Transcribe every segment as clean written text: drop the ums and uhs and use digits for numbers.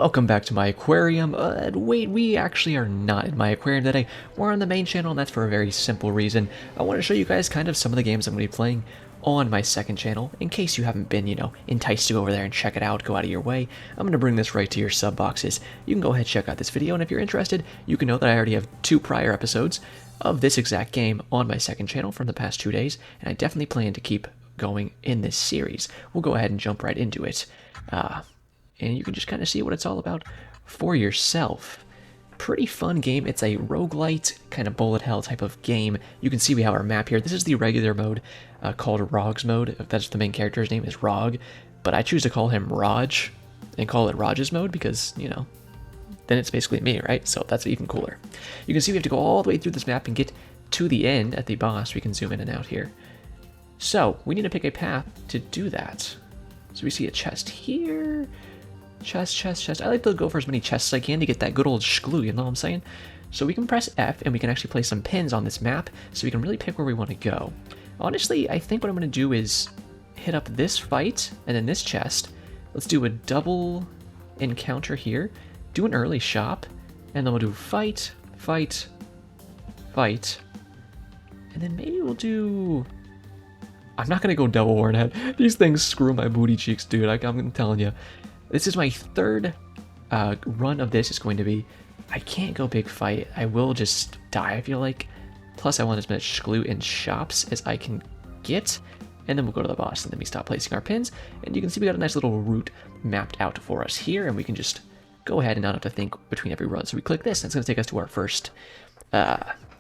Welcome back to my aquarium. Wait, we actually are not in my aquarium today. We're on the main channel, and that's for a very simple reason. I want to show you guys kind of some of the games I'm going to be playing on my second channel, in case you haven't been, enticed to go over there and check it out, go out of your way. I'm going to bring this right to your sub boxes. You can go ahead and check out this video, and if you're interested, you can know that I already have 2 prior episodes of this exact game on my second channel from the past 2 days, and I definitely plan to keep going in this series. We'll go ahead and jump right into it. And you can just kind of see what it's all about for yourself. Pretty fun game. It's a roguelite kind of bullet hell type of game. You can see we have our map here. This is the regular mode called Rogues mode. That's the main character's name is Rog, but I choose to call him Raj and call it Raj's mode because, then it's basically me, right? So that's even cooler. You can see we have to go all the way through this map and get to the end at the boss. We can zoom in and out here. So we need to pick a path to do that. So we see a chest here. Chest. I like to go for as many chests as I can to get that good old shglue, you know what I'm saying? So we can press F and we can actually place some pins on this map so we can really pick where we want to go. Honestly, I think what I'm going to do is hit up this fight and then this chest. Let's do a double encounter here, do an early shop, and then we'll do fight, and then maybe we'll do... I'm not going to go double warhead. These things screw my booty cheeks, dude. I'm telling you. This is my third run of this. Is going to be, I can't go big fight. I will just die, I feel like. Plus, I want as much shglue in shops as I can get. And then we'll go to the boss, and then we stop placing our pins. And you can see we got a nice little route mapped out for us here. And we can just go ahead and not have to think between every run. So we click this, and it's going to take us to our first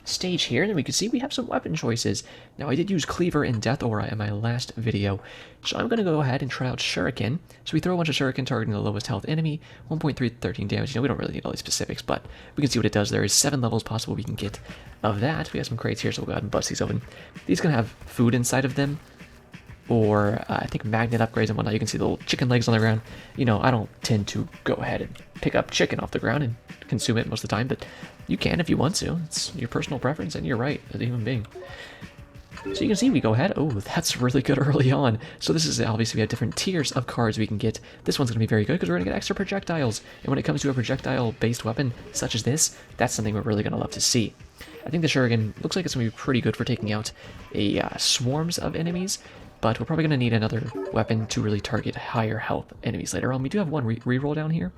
stage here, and then we can see we have some weapon choices. Now, I did use Cleaver and Death Aura in my last video, so I'm going to go ahead and try out Shuriken. So we throw a bunch of Shuriken targeting the lowest health enemy, 1.313 damage. We don't really need all these specifics, but we can see what it does. There is 7 levels possible we can get of that. We have some crates here, so we'll go ahead and bust these open. These are going to have food inside of them, or I think magnet upgrades and whatnot. You can see the little chicken legs on the ground. I don't tend to go ahead and pick up chicken off the ground and consume it most of the time, but you can if you want to. It's your personal preference, and you're right as a human being. So you can see we go ahead. Oh, that's really good early on. So this is obviously we have different tiers of cards we can get. This one's going to be very good because we're going to get extra projectiles. And when it comes to a projectile-based weapon such as this, that's something we're really going to love to see. I think the Shuriken looks like it's going to be pretty good for taking out swarms of enemies, but we're probably going to need another weapon to really target higher health enemies later on. We do have one reroll down here,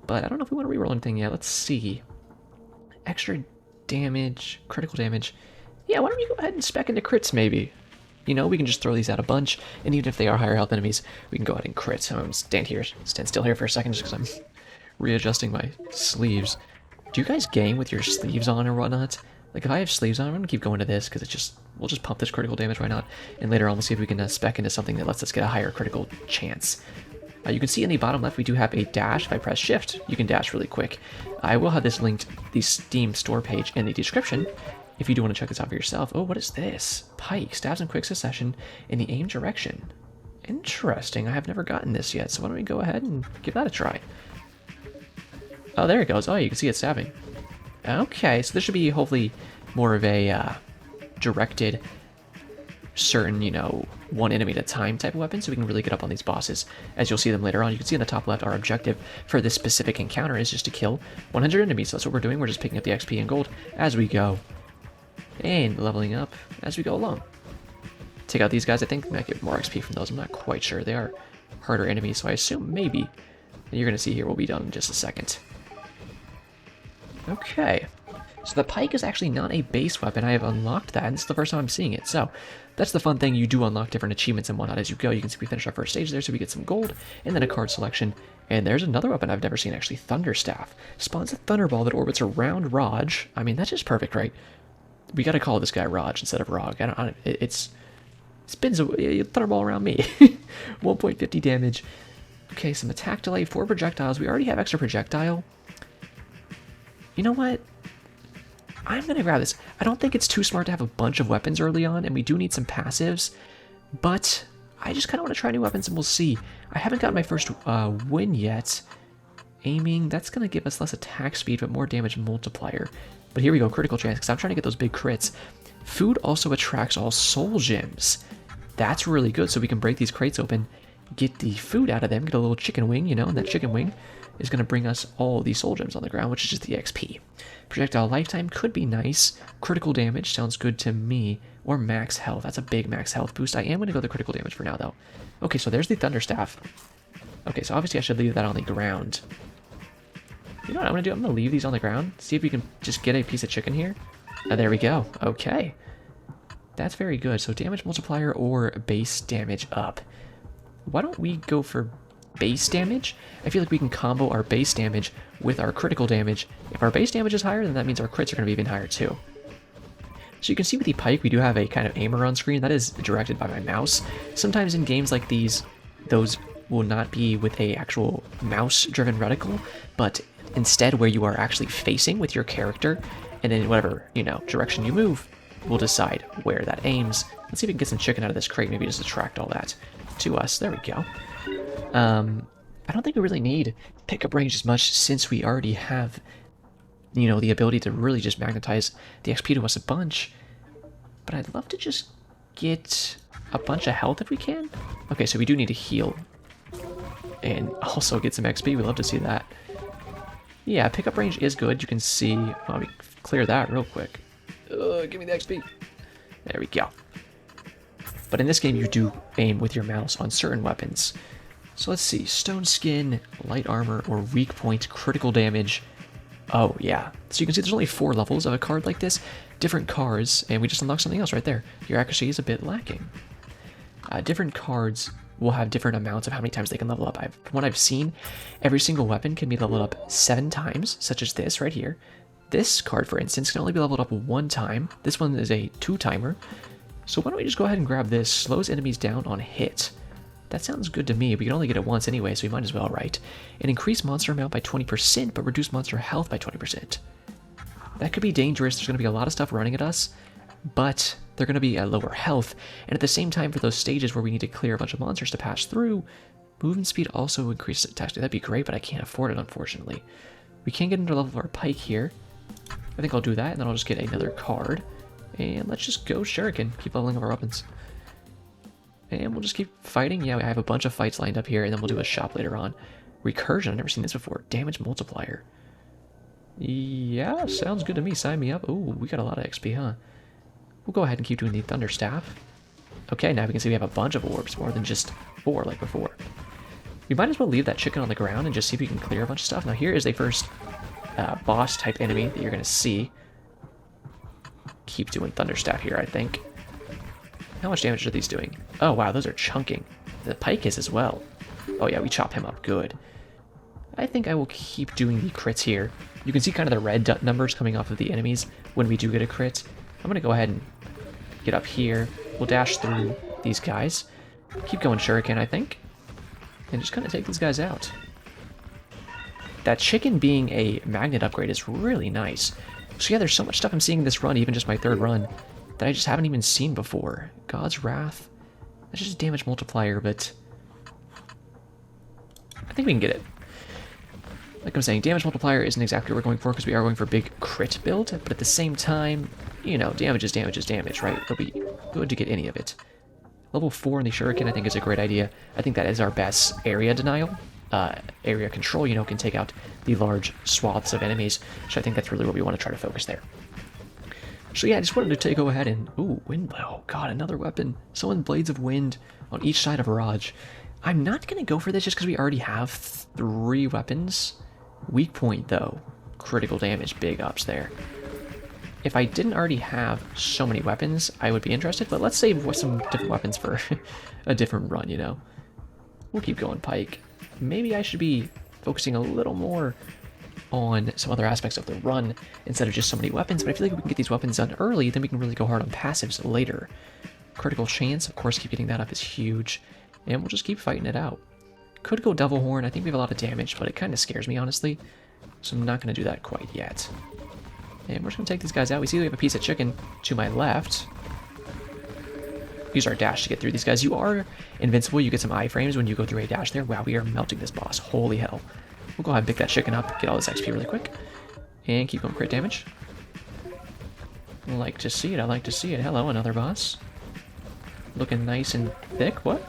but I don't know if we want to reroll anything yet. Let's see. Extra damage, critical damage. Yeah, why don't we go ahead and spec into crits maybe? We can just throw these out a bunch, and even if they are higher health enemies, we can go ahead and crit. So I'm going to stand still here for a second just because I'm readjusting my sleeves. Do you guys game with your sleeves on or whatnot? Like, if I have sleeves on, I'm going to keep going to this because we'll just pump this critical damage, why not? And later on, we'll see if we can spec into something that lets us get a higher critical chance. You can see in the bottom left, we do have a dash. If I press shift, you can dash really quick. I will have this linked, the Steam store page, in the description if you do want to check this out for yourself. Oh, what is this? Pike, stabs in quick succession in the aim direction. Interesting. I have never gotten this yet, so why don't we go ahead and give that a try. Oh, there it goes. Oh, you can see it stabbing. Okay, so this should be hopefully more of a directed, certain, one enemy at a time type of weapon, so we can really get up on these bosses. As you'll see them later on, you can see in the top left, our objective for this specific encounter is just to kill 100 enemies. So that's what we're doing. We're just picking up the XP and gold as we go, and leveling up as we go along. Take out these guys. I think we might get more XP from those. I'm not quite sure. They are harder enemies, so I assume maybe. And you're going to see here we'll be done in just a second. Okay. So the pike is actually not a base weapon. I have unlocked that, and this is the first time I'm seeing it. So that's the fun thing. You do unlock different achievements and whatnot as you go. You can see we finished our first stage there, so we get some gold, and then a card selection. And there's another weapon I've never seen, actually. Thunderstaff. Spawns a thunderball that orbits around Raj. I mean, that's just perfect, right? We got to call this guy Raj instead of Rog. It spins a thunderball around me. 1.50 damage. Okay, some attack delay, 4 projectiles. We already have extra projectile. You know what? I'm going to grab this. I don't think it's too smart to have a bunch of weapons early on, and we do need some passives, but I just kind of want to try new weapons, and we'll see. I haven't gotten my first win yet. Aiming, that's going to give us less attack speed, but more damage multiplier. But here we go, critical chance, because I'm trying to get those big crits. Food also attracts all soul gems. That's really good, so we can break these crates open get the food out of them, get a little chicken wing, you know, and that chicken wing is going to bring us all the soul gems on the ground, which is just the XP. Projectile lifetime could be nice. Critical damage sounds good to me. Or max health. That's a big max health boost. I am going to go the critical damage for now, though. Okay, so there's the thunder staff. Okay, so obviously I should leave that on the ground. You know what I'm going to do? I'm going to leave these on the ground. See if we can just get a piece of chicken here. There we go. Okay. That's very good. So damage multiplier or base damage up. Why don't we go for base damage? I feel like we can combo our base damage with our critical damage. If our base damage is higher, then that means our crits are going to be even higher too. So you can see with the pike, we do have a kind of aimer on screen. That is directed by my mouse. Sometimes in games like these, those will not be with a actual mouse-driven reticle, but instead where you are actually facing with your character, and then whatever, you know, direction you move, will decide where that aims. Let's see if we can get some chicken out of this crate. Maybe just attract all that to us. There we go. I don't think we really need pickup range as much since we already have, you know, the ability to really just magnetize the XP to us a bunch. But I'd love to just get a bunch of health if we can. Okay, so we do need to heal. And also get some XP. We'd love to see that. Yeah, pickup range is good. You can see... Let me clear that real quick. Give me the XP. There we go. But in this game, you do aim with your mouse on certain weapons. So let's see. Stone skin, light armor, or weak point, critical damage. Oh, yeah. So you can see there's only 4 levels of a card like this. Different cards, and we just unlocked something else right there. Your accuracy is a bit lacking. Different cards will have different amounts of how many times they can level up. From what I've seen, every single weapon can be leveled up 7 times, such as this right here. This card, for instance, can only be leveled up 1 time. This one is a 2-timer. So why don't we just go ahead and grab this? Slows enemies down on hit. That sounds good to me. We can only get it once anyway, so we might as well, right? And increase monster amount by 20%, but reduce monster health by 20%. That could be dangerous. There's going to be a lot of stuff running at us, but they're going to be at lower health. And at the same time, for those stages where we need to clear a bunch of monsters to pass through, movement speed also increases attack speed. That'd be great, but I can't afford it, unfortunately. We can get another level of our pike here. I think I'll do that, and then I'll just get another card. And let's just go Shuriken. Keep leveling up our weapons. And we'll just keep fighting. Yeah, I have a bunch of fights lined up here, and then we'll do a shop later on. Recursion, I've never seen this before. Damage multiplier. Yeah, sounds good to me. Sign me up. Ooh, we got a lot of XP, huh? We'll go ahead and keep doing the Thunder Staff. Okay, now we can see we have a bunch of orbs, more than just 4 like before. We might as well leave that chicken on the ground and just see if we can clear a bunch of stuff. Now here is the first boss-type enemy that you're going to see. Keep doing Thunder Staff here, I think. How much damage are these doing? Oh, wow, those are chunking. The pike is as well. Oh, yeah, we chop him up good. I think I will keep doing the crits here. You can see kind of the red numbers coming off of the enemies when we do get a crit. I'm going to go ahead and get up here. We'll dash through these guys. Keep going Shuriken, I think. And just kind of take these guys out. That chicken being a magnet upgrade is really nice. So yeah, there's so much stuff I'm seeing in this run, even just my 3rd run, that I just haven't even seen before. God's Wrath. That's just a damage multiplier, but I think we can get it. Like I'm saying, damage multiplier isn't exactly what we're going for because we are going for big crit build, but at the same time, you know, damage is damage is damage, right? It'll be good to get any of it. Level 4 in the Shuriken I think is a great idea. I think that is our best area denial. Area control, you know, can take out the large swaths of enemies, so I think that's really what we want to try to focus there. So yeah, I just wanted to go ahead and... Ooh, wind... Oh god, another weapon. Summon Blades of Wind on each side of Raj. I'm not going to go for this just because we already have 3 weapons. Weak point, though. Critical damage, big ups there. If I didn't already have so many weapons, I would be interested, but let's save some different weapons for a different run, you know? We'll keep going pike. Maybe I should be focusing a little more on some other aspects of the run instead of just so many weapons, but I feel like if we can get these weapons done early, then we can really go hard on passives later. Critical chance, of course, keep getting that up is huge, and we'll just keep fighting it out. Could go Devil Horn. I think we have a lot of damage, but it kind of scares me, honestly, so I'm not going to do that quite yet. And we're just going to take these guys out. We see we have a piece of chicken to my left. Use our dash to get through these guys. You are invincible. You get some iframes when you go through a dash there. Wow, we are melting this boss. Holy hell. We'll go ahead and pick that chicken up, get all this XP really quick, and keep going crit damage. I like to see it. I like to see it. Hello, another boss. Looking nice and thick. What?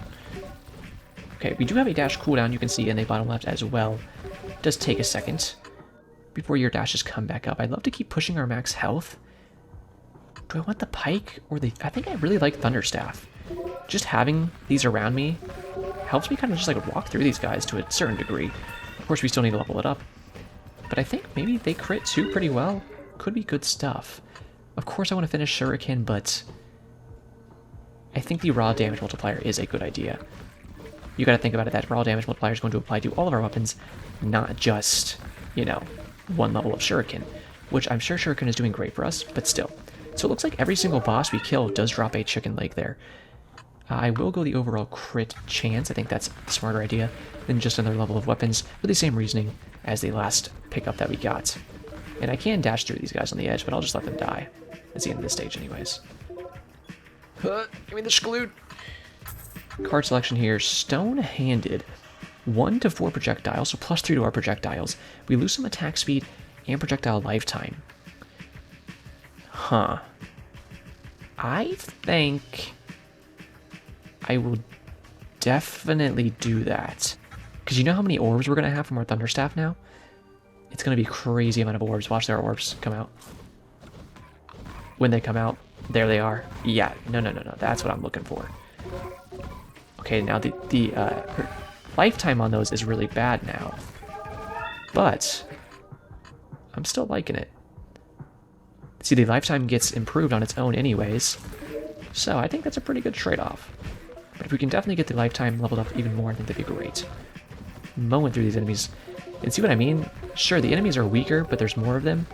Okay, we do have a dash cooldown, you can see in the bottom left as well. It does take a second before your dashes come back up. I'd love to keep pushing our max health. Do I want the pike or the... I think I really like Thunderstaff. Just having these around me helps me kind of just like walk through these guys to a certain degree. Of course, we still need to level it up. But I think maybe they crit too pretty well. Could be good stuff. Of course, I want to finish Shuriken, but I think the raw damage multiplier is a good idea. You got to think about it, that raw damage multiplier is going to apply to all of our weapons, not just, you know, one level of Shuriken, which I'm sure Shuriken is doing great for us, but still. So it looks like every single boss we kill does drop a chicken leg there. I will go the overall crit chance. I think that's a smarter idea than just another level of weapons for the same reasoning as the last pickup that we got. And I can dash through these guys on the edge, but I'll just let them die. That's the end of this stage anyways. Give me the Skloot. Card selection here, Stone-Handed. 1 to 4 projectiles, so +3 to our projectiles. We lose some attack speed and projectile lifetime. Huh. I think I will definitely do that. Because you know how many orbs we're going to have from our Thunderstaff now? It's going to be a crazy amount of orbs. Watch their orbs come out. When they come out, there they are. Yeah, no. That's what I'm looking for. Okay, now the lifetime on those is really bad now. But I'm still liking it. See, the lifetime gets improved on its own anyways. So I think that's a pretty good trade-off. But if we can definitely get the lifetime leveled up even more, I think that'd be great. Mowing through these enemies. And see what I mean? Sure, the enemies are weaker, but there's more of them,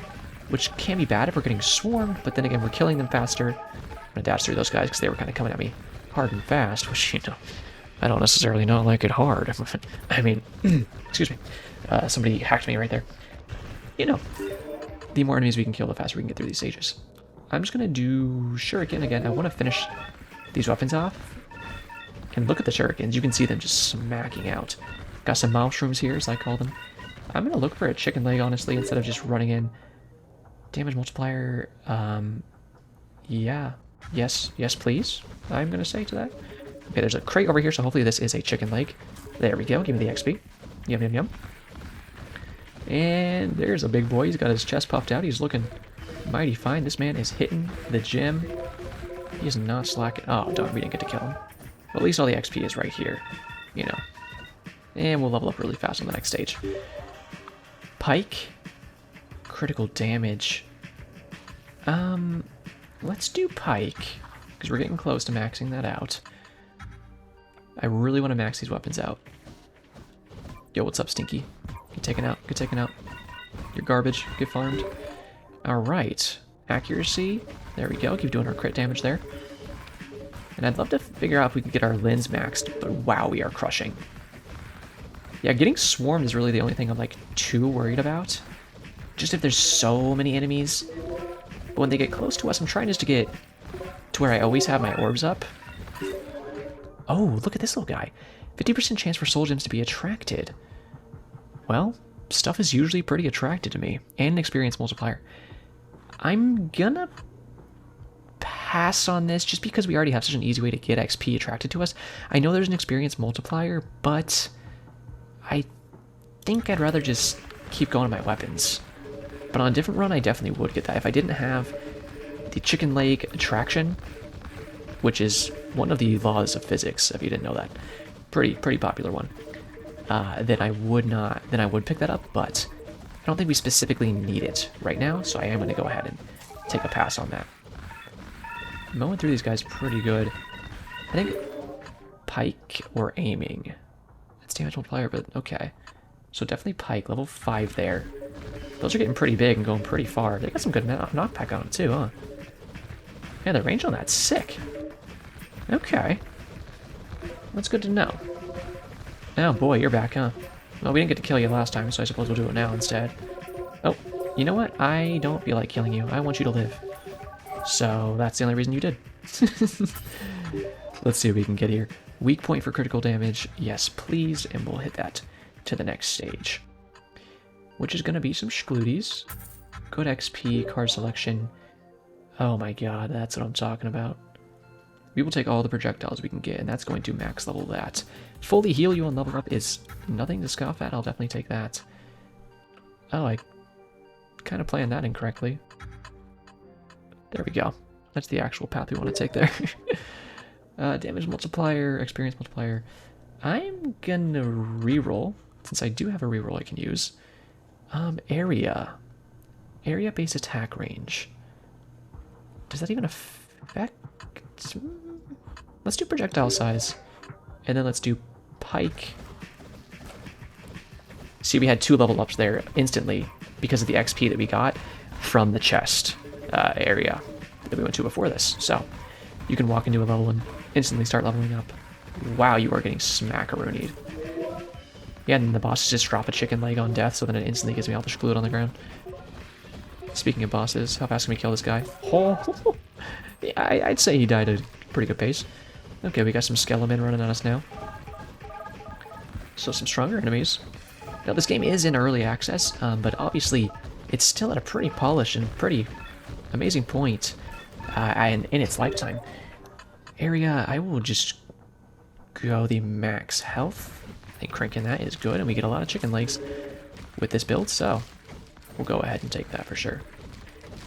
which can be bad if we're getting swarmed, but then again, we're killing them faster. I'm gonna dash through those guys because they were kind of coming at me hard and fast, which, you know, I don't necessarily not like it hard. I mean, excuse me. Somebody hacked me right there. You know, the more enemies we can kill, the faster we can get through these stages. I'm just gonna do Shuriken again. I want to finish these weapons off. And look at the Shurikens. You can see them just smacking out. Got some mushrooms here, as I call them. I'm gonna look for a chicken leg, honestly, instead of just running in. Damage multiplier, yeah. Yes, please, I'm gonna say to that. Okay, there's a crate over here, so hopefully this is a chicken leg. There we go, give me the XP. Yum. And there's a big boy, he's got his chest puffed out, he's looking mighty fine. This man is hitting the gym. He is not slacking. Oh, darn, we didn't get to kill him. But at least all the XP is right here, you know. And we'll level up really fast on the next stage. Pike. Critical damage. Let's do Pike, because we're getting close to maxing that out. I really want to max these weapons out. Yo, what's up, Stinky? Get taken out, get taken out. You're garbage, get farmed. Alright, accuracy. There we go, keep doing our crit damage there. And I'd love to figure out if we can get our lens maxed, but wow, we are crushing. Yeah, getting swarmed is really the only thing I'm like too worried about. Just if there's so many enemies. But when they get close to us, I'm trying just to get to where I always have my orbs up. Oh, look at this little guy. 50% chance for soul gems to be attracted. Well, stuff is usually pretty attracted to me. And an experience multiplier. I'm gonna pass on this just because we already have such an easy way to get XP attracted to us. I know there's an experience multiplier, but I think I'd rather just keep going to my weapons. But on a different run, I definitely would get that. If I didn't have the chicken leg attraction, which is one of the laws of physics, if you didn't know that, pretty popular one, then I would pick that up, but I don't think we specifically need it right now, so I am going to go ahead and take a pass on that. Mowing through these guys pretty good. I think Pike or aiming. That's damage multiplier, but okay. So definitely Pike, level 5 there. Those are getting pretty big and going pretty far. They got some good knockback on them too, huh? Yeah, the range on that's sick. Okay. That's good to know. Oh boy, you're back, huh? Well, we didn't get to kill you last time, so I suppose we'll do it now instead. Oh, you know what? I don't feel like killing you. I want you to live. So that's the only reason you did. Let's see what we can get here. Weak point for critical damage. Yes, please. And we'll hit that to the next stage, which is going to be some Sklooties. Good XP, card selection. Oh my god, that's what I'm talking about. we will take all the projectiles we can get, and that's going to max level that. Fully heal you and level up is nothing to scoff at. I'll definitely take that. Oh, I kind of planned that incorrectly. There we go. That's the actual path we want to take there. Damage multiplier, experience multiplier. I'm gonna reroll, since I do have a reroll I can use. Area. Area-based attack range. Does that even affect? Let's do projectile size. And then let's do pike. See, we had 2 level ups there instantly because of the XP that we got from the chest area that we went to before this. So you can walk into a level and instantly start leveling up. Wow, you are getting smackaroonied. Yeah, and then the bosses just drop a chicken leg on death, so then it instantly gives me Elvish Fluid on the ground. Speaking of bosses, how fast can we kill this guy? Oh, yeah, I'd say he died at a pretty good pace. Okay, we got some Skelemen running on us now. So some stronger enemies. Now this game is in early access, but obviously it's still at a pretty polished and pretty amazing point in its lifetime. Area, I will just go the max health. I think cranking that is good, and we get a lot of chicken legs with this build, so we'll go ahead and take that for sure.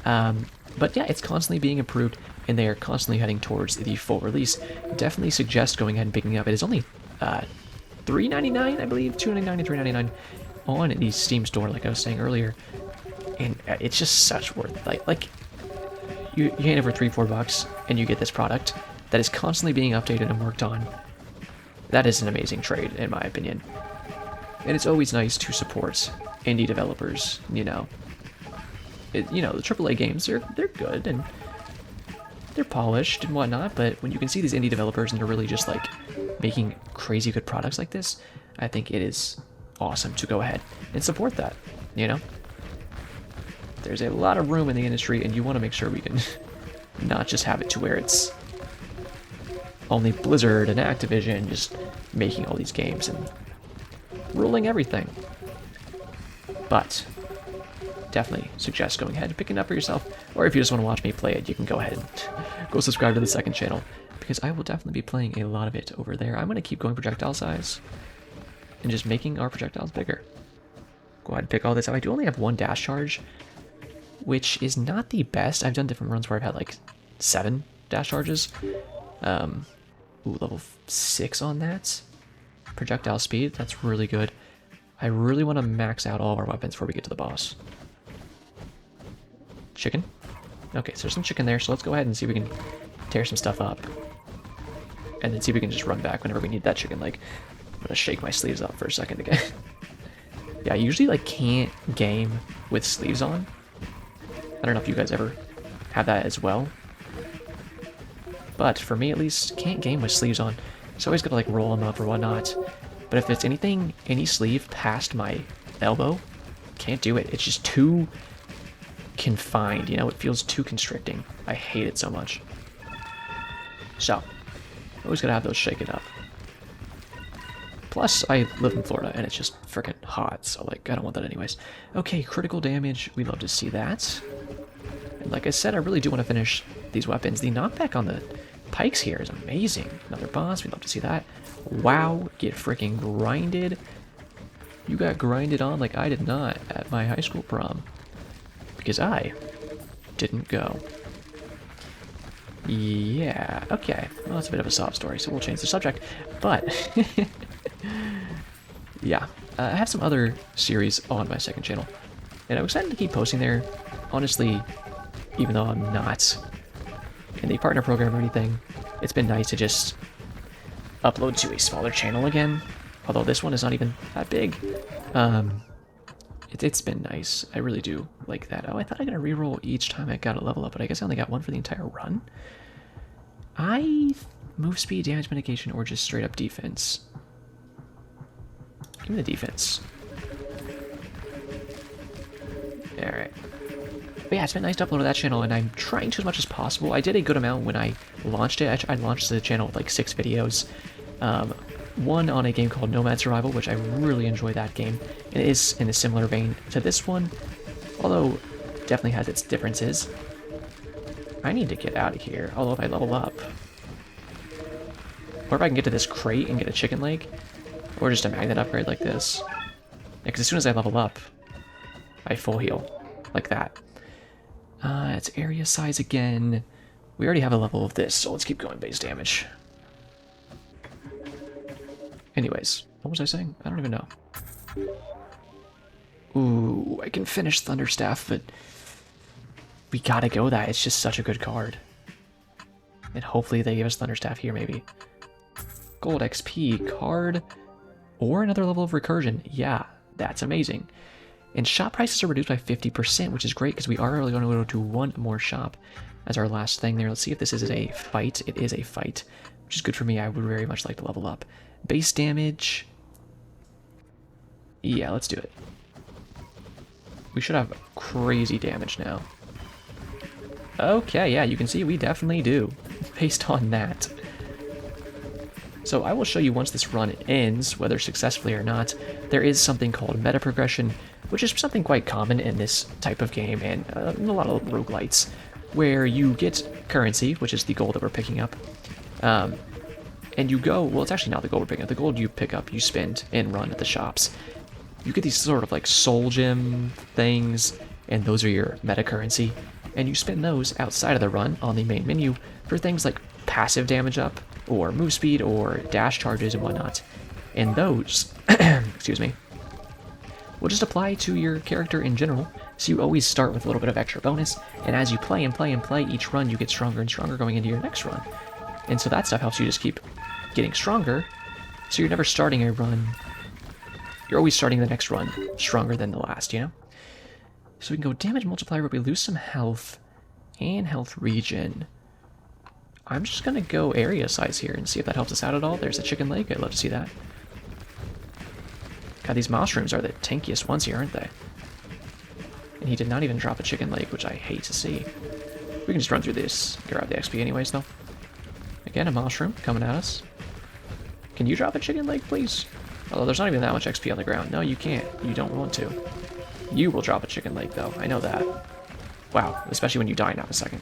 But yeah, it's constantly being improved, and they are constantly heading towards the full release. Definitely suggest going ahead and picking it up. It is only $3.99, I believe, $2.99 and $3.99 on the Steam store, like I was saying earlier. And it's just such worth it. Like you hand over $3-4 and you get this product that is constantly being updated and worked on. That is an amazing trade, in my opinion. And it's always nice to support indie developers, you know. The AAA games, they're good and they're polished and whatnot, but when you can see these indie developers and they're really just like making crazy good products like this, I think it is awesome to go ahead and support that, you know? There's a lot of room in the industry, and you want to make sure we can not just have it to where it's only Blizzard and Activision just making all these games and ruling everything. But definitely suggest going ahead and picking it up for yourself, or if you just want to watch me play it, you can go ahead and go subscribe to the second channel, because I will definitely be playing a lot of it over there. I'm going to keep going projectile size and just making our projectiles bigger. Go ahead and pick all this up. I do only have 1 dash charge, which is not the best. I've done different runs where I've had like 7 dash charges. Ooh, level 6 on that. Projectile speed, that's really good. I really want to max out all of our weapons before we get to the boss. Chicken? Okay, so there's some chicken there, so let's go ahead and see if we can tear some stuff up. And then see if we can just run back whenever we need that chicken leg. I'm gonna shake my sleeves up for a second again. Yeah, I usually like can't game with sleeves on. I don't know if you guys ever have that as well. But for me at least, can't game with sleeves on. So I always gotta like roll them up or whatnot. But if it's anything, any sleeve past my elbow, can't do it. It's just too confined, you know? It feels too constricting. I hate it so much. So, always gotta have those shaken up. Plus, I live in Florida, and it's just freaking hot, so, like, I don't want that anyways. Okay, critical damage. We'd love to see that. And like I said, I really do want to finish these weapons. The knockback on the pikes here is amazing. Another boss. We'd love to see that. Wow, get freaking grinded. You got grinded on like I did not at my high school prom. Because I didn't go. Yeah, okay. Well, that's a bit of a sob story, so we'll change the subject. But, yeah, I have some other series on my second channel. And I'm excited to keep posting there. Honestly, even though I'm not in the partner program or anything, it's been nice to just upload to a smaller channel again. Although this one is not even that big. It's been nice. I really do like that. Oh, I thought I got to reroll each time I got a level up, but I guess I only got 1 for the entire run. Move speed, damage mitigation, or just straight up defense. Give me the defense. Alright. But yeah, it's been nice to upload to that channel, and I'm trying to as much as possible. I did a good amount when I launched it. I launched the channel with like 6 videos. One on a game called Nomad Survival, which I really enjoy that game. It is in a similar vein to this one, although definitely has its differences. I need to get out of here, although if I level up, Or if I can get to this crate and get a chicken leg. Or just a magnet upgrade like this. Because as soon as I level up, I full heal. Like that. It's area size again. We already have a level of this, so let's keep going base damage. Anyways, what was I saying? I don't even know. Ooh, I can finish Thunderstaff, but we gotta go that. It's just such a good card. And hopefully they give us Thunderstaff here, maybe. Gold XP card, or another level of recursion. Yeah, that's amazing. And shop prices are reduced by 50%, which is great because we are really going to go to one more shop as our last thing there. Let's see if this is a fight. It is a fight, which is good for me. I would very much like to level up. Base damage. Yeah, let's do it. We should have crazy damage now. Okay, yeah, you can see we definitely do, based on that. So I will show you once this run ends, whether successfully or not, there is something called meta progression, which is something quite common in this type of game and in a lot of roguelites, where you get currency, which is the gold that we're picking up, and you go, well, it's actually not the gold we're picking up, the gold you pick up, you spend and run at the shops. You get these sort of like soul gem things, and those are your meta currency, and you spend those outside of the run on the main menu for things like passive damage up, or move speed, or dash charges and whatnot. And those, excuse me, will just apply to your character in general, so you always start with a little bit of extra bonus, and as you play and play and play each run, you get stronger and stronger going into your next run. And so that stuff helps you just keep getting stronger, so you're never starting a run, you're always starting the next run stronger than the last, you know? So we can go damage multiplier, but we lose some health and health regen. I'm just gonna go area size here and see if that helps us out at all. There's a chicken leg, I'd love to see that. God, these mushrooms are the tankiest ones here, aren't they? And he did not even drop a chicken leg, which I hate to see. We can just run through this, grab the XP anyways, though. Again, a mushroom coming at us. Can you drop a chicken leg, please? Although there's not even that much XP on the ground. No, you can't. You don't want to. You will drop a chicken leg, though. I know that. Wow, especially when you die now in a second.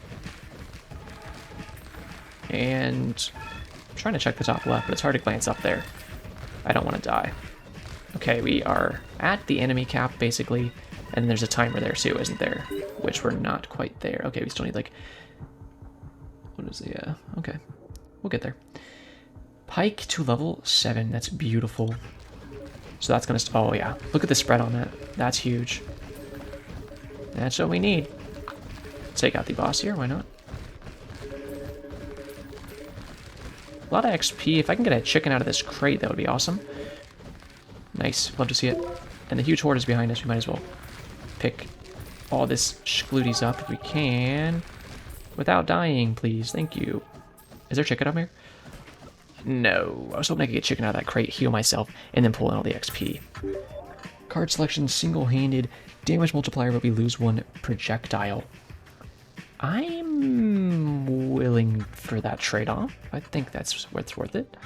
And I'm trying to check the top left, but it's hard to glance up there. I don't want to die. Okay, we are at the enemy cap, basically, and there's a timer there too, isn't there? Which we're not quite there. Okay, we still need, like... What is the... okay. We'll get there. Pike to level 7. That's beautiful. So that's gonna... oh, yeah. Look at the spread on that. That's huge. That's what we need. Take out the boss here. Why not? A lot of XP. If I can get a chicken out of this crate, that would be awesome. Nice. Love to see it. And the huge horde is behind us. We might as well pick all this schglooties up if we can. Without dying, please. Thank you. Is there chicken up here? No. I was hoping I could get chicken out of that crate, heal myself, and then pull in all the XP. Card selection, single-handed. Damage multiplier, but we lose 1 projectile. I'm willing for that trade-off. I think that's what's worth it.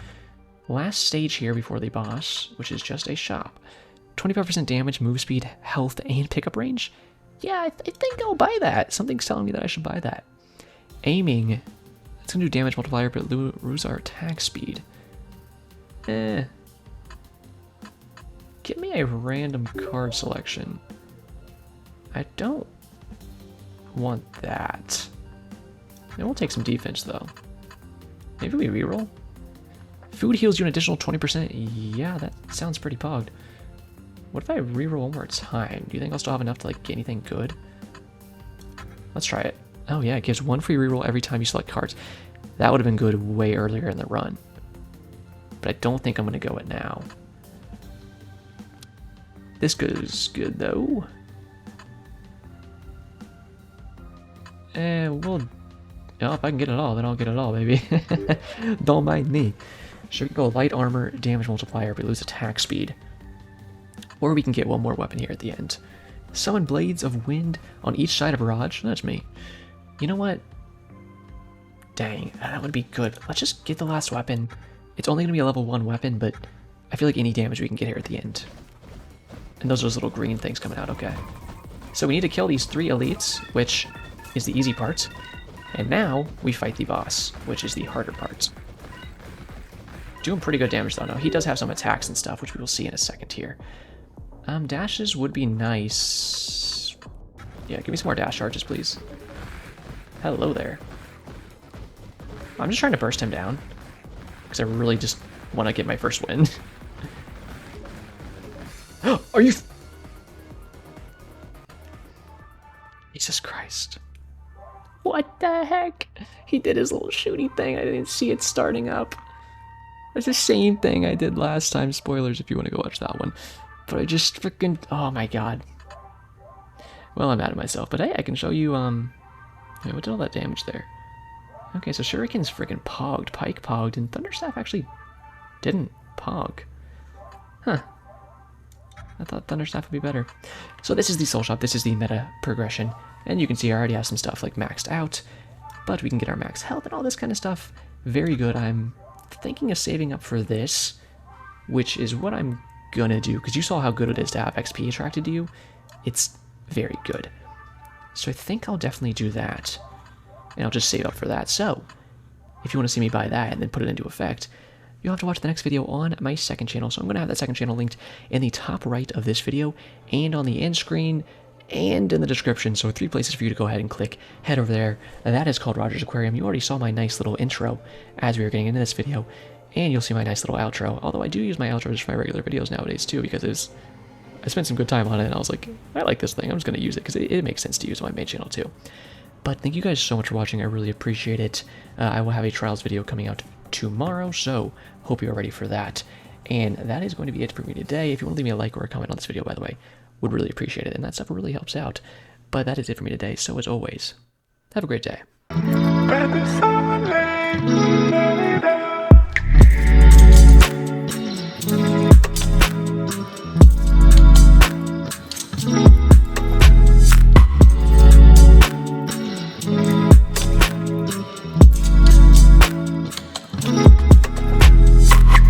Last stage here before the boss, which is just a shop. 25% damage, move speed, health, and pickup range. Yeah, I think I'll buy that. Something's telling me that I should buy that. Aiming. It's gonna do damage multiplier, but lose our attack speed. Give me a random card selection. I don't want that. It will take some defense, though. Maybe we reroll? Food heals you an additional 20%. Yeah, that sounds pretty pogged. What if I reroll one more time? Do you think I'll still have enough to, like, get anything good? Let's try it. Oh, yeah, it gives 1 free reroll every time you select cards. That would have been good way earlier in the run. But I don't think I'm going to go it now. This goes good, though. Well, oh, if I can get it all, then I'll get it all, baby. Don't mind me. Should we go light armor, damage multiplier, but lose attack speed? Or we can get one more weapon here at the end. Summon blades of wind on each side of Raj. That's me. You know what? Dang, that would be good. Let's just get the last weapon. It's only going to be a level 1 weapon, but I feel like any damage we can get here at the end. And those are those little green things coming out, okay. So we need to kill these 3 elites, which is the easy part. And now we fight the boss, which is the harder part. Doing pretty good damage though. No, he does have some attacks and stuff, which we will see in a second here. Dashes would be nice. Yeah, give me some more dash charges, please. Hello there. I'm just trying to burst him down because I really just want to get my first win. Are you? Jesus Christ. What the heck? He did his little shooty thing. I didn't see it starting up. It's the same thing I did last time. Spoilers if you want to go watch that one. But I just freaking... Oh my god. Well, I'm mad at myself. But hey, I can show you, Wait, what did all that damage there? Okay, so Shuriken's freaking pogged. Pike pogged, and Thunderstaff actually didn't pog. Huh. I thought Thunderstaff would be better. So this is the Soul Shop. This is the meta progression. And you can see I already have some stuff like maxed out. But we can get our max health and all this kind of stuff. Very good. I'm thinking of saving up for this, which is what I'm gonna do. Because you saw how good it is to have XP attracted to you. It's very good. So I think I'll definitely do that. And I'll just save up for that. So, if you want to see me buy that and then put it into effect, you'll have to watch the next video on my second channel. So I'm going to have that second channel linked in the top right of this video and on the end screen and in the description. So 3 places for you to go ahead and click. Head over there. That is called Roger's Aquarium. You already saw my nice little intro as we were getting into this video. And you'll see my nice little outro. Although I do use my outros for my regular videos nowadays too, because I spent some good time on it and I was like, I like this thing. I'm just going to use it because it makes sense to use on my main channel too. But thank you guys so much for watching. I really appreciate it. I will have a trials video coming out tomorrow, so hope you're ready for that. And that is going to be it for me today. If you want to leave me a like or a comment on this video, by the way, would really appreciate it. And that stuff really helps out. But that is it for me today. So as always, have a great day.